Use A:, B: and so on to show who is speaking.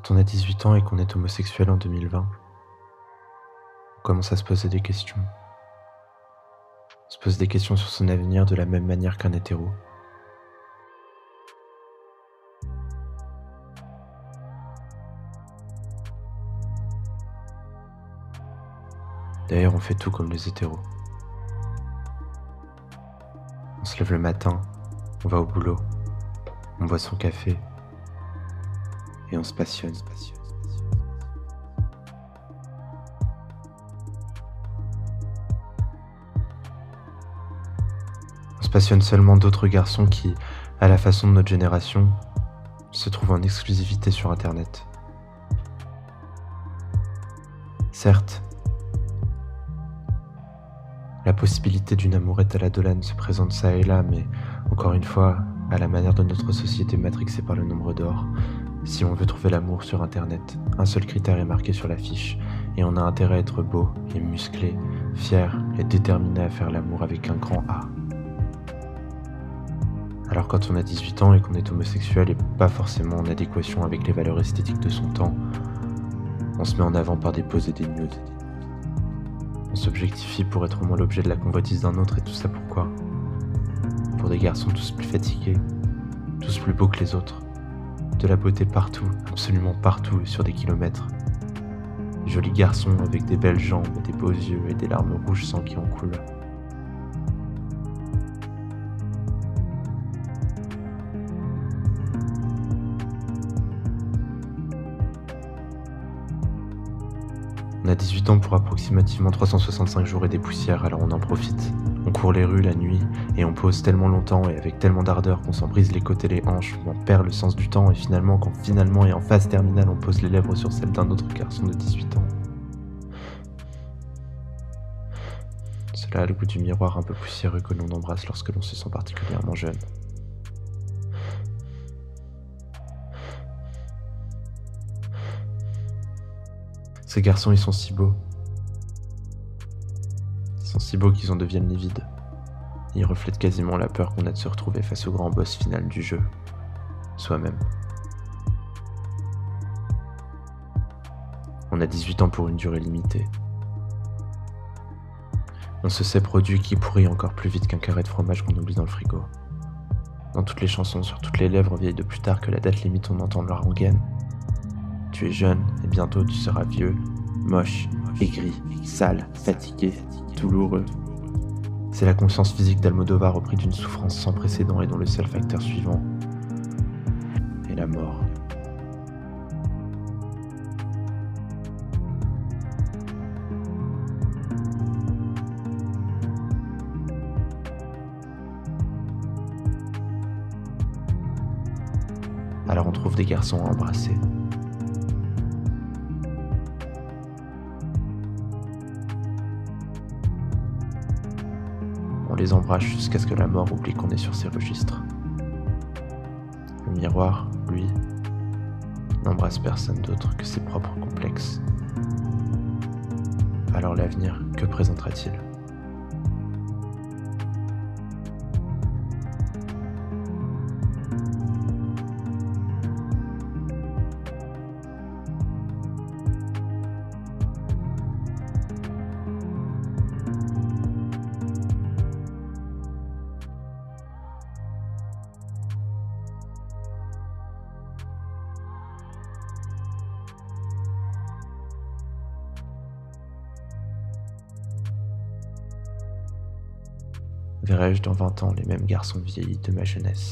A: Quand on a 18 ans et qu'on est homosexuel en 2020, on commence à se poser des questions. On se pose des questions sur son avenir de la même manière qu'un hétéro. D'ailleurs, on fait tout comme les hétéros. On se lève le matin, on va au boulot, on boit son café et on se passionne. On se passionne seulement d'autres garçons qui, à la façon de notre génération, se trouvent en exclusivité sur Internet. Certes, la possibilité d'une amourette à la Dolan se présente ça et là, mais encore une fois, à la manière de notre société matrixée par le nombre d'or, si on veut trouver l'amour sur Internet, un seul critère est marqué sur l'affiche, et on a intérêt à être beau et musclé, fier et déterminé à faire l'amour avec un grand A. Alors quand on a 18 ans et qu'on est homosexuel et pas forcément en adéquation avec les valeurs esthétiques de son temps, on se met en avant par des poses et des nudes. On s'objectifie pour être au moins l'objet de la convoitise d'un autre, et tout ça pourquoi ? Pour des garçons tous plus fatigués, tous plus beaux que les autres. De la beauté partout, absolument partout et sur des kilomètres. Des jolis garçons avec des belles jambes, des beaux yeux et des larmes rouges sang qui en coulent. On a 18 ans pour approximativement 365 jours et des poussières, alors on en profite. On court les rues la nuit, et on pose tellement longtemps et avec tellement d'ardeur qu'on s'en brise les côtes et les hanches, on en perd le sens du temps, et finalement, quand finalement et en phase terminale, on pose les lèvres sur celles d'un autre garçon de 18 ans. Cela a le goût du miroir un peu poussiéreux que l'on embrasse lorsque l'on se sent particulièrement jeune. Ces garçons, ils sont si beaux. Ils sont si beaux qu'ils en deviennent livides. Ils reflètent quasiment la peur qu'on a de se retrouver face au grand boss final du jeu, soi-même. On a 18 ans pour une durée limitée. On se sait produit qui pourrit encore plus vite qu'un carré de fromage qu'on oublie dans le frigo. Dans toutes les chansons, sur toutes les lèvres vieilles de plus tard que la date limite, on entend leur rengaine. Tu es jeune, et bientôt tu seras vieux, moche, aigri, sale, fatigué, douloureux. C'est la conscience physique d'Almodovar au prix d'une souffrance sans précédent et dont le seul facteur suivant est la mort. Alors on trouve des garçons à embrasser. On les embrasse jusqu'à ce que la mort oublie qu'on est sur ces registres. Le miroir, lui, n'embrasse personne d'autre que ses propres complexes. Alors l'avenir, que présentera-t-il ? Verrai-je dans 20 ans les mêmes garçons vieillis de ma jeunesse ?